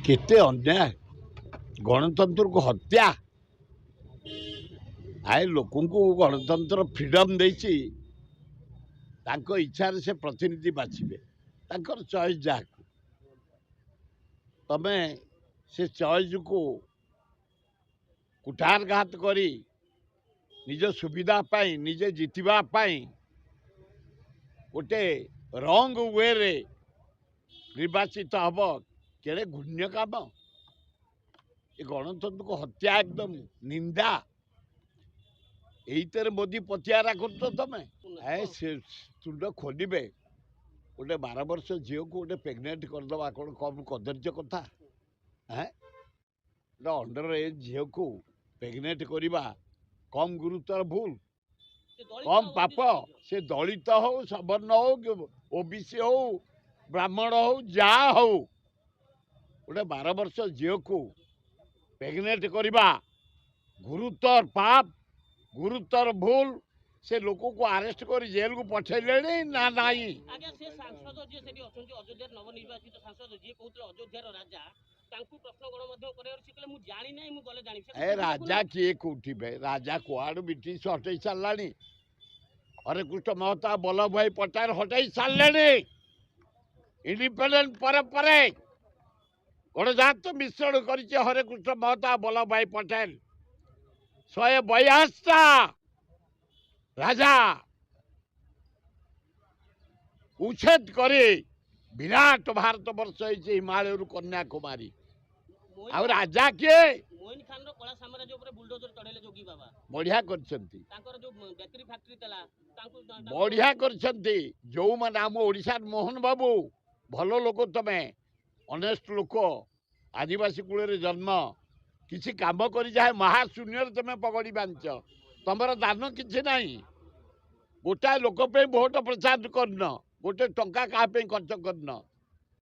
केते अन्याय गणतंत्र को हत्या आए लोक गणतंत्र फ्रीडम देछि तांको इच्छा से प्रतिनिधि बाछिबे तांकर चॉइस जा तमे से चॉइस को कुठारघात करी निज सुविधा पाई निजे जितिबा पाई गोटे रंग वे रे निर्वाचित हम केड़े घृण्य काम ये गणतंत्र को हत्या एकदम निंदा यही मोदी पतियारा कर तमें तुंड खोलबे गोटे 12 वर्ष झील को गोटे प्रेगनेंट करदे कौन कम कदर्य कथा है अंडर एज झील को प्रेगनेंट करवा कम गुरुतर भूल कम पाप से दलित हो सवर्ण हो ओबीसी हो ब्राह्मण हो जा हो गोटे 12 वर्ष झील को प्रेगनेंट करवा गुरुतर पाप गुरुतर भूल से लोक को अरेस्ट कर जेल को पठेले ना नहीं आज्ञा से सांसद जे सेठी अछंती अयोध्या नवनिर्वाचित सांसद जे कहउतले अयोध्यार राजा तांकु प्रश्न गण मध्ये करे से कहले मु जानि नै मु गले जानि ए राजा किए कोठिबे राजा कुआड़ ब्रिटिश हटई सारलानी हरे कृष्ण महता वल्लभ भाई पटेल हटई सारले इंडिपेंडेंट पर गणजात मिश्रण कर हरे कृष्ण महता वल्लभ भाई पटेल 182टा राजा उच्छेद करे विराट भारत वर्ष हिमालय कन्याकुमारी आ राजा किए मोइन खान रो कला साम्राज्य ऊपर बुलडोजर चढ़ेले जोगी बाबा बढ़िया करछंती तांकर जो बेकरी फैक्ट्री तला तांकु बढ़िया करछंती जो माने हम ओडिसा मोहन बाबू भलो लोक तमे ऑनेस्ट लोक आदिवासी कूल रे जन्म किसी काम करी जाए महाशून्य तमे पगड़ी बांच तमर दान किसी नहीं गोटाए लोक पे वोट प्रचार करन गोटे टंका क्या खर्च करन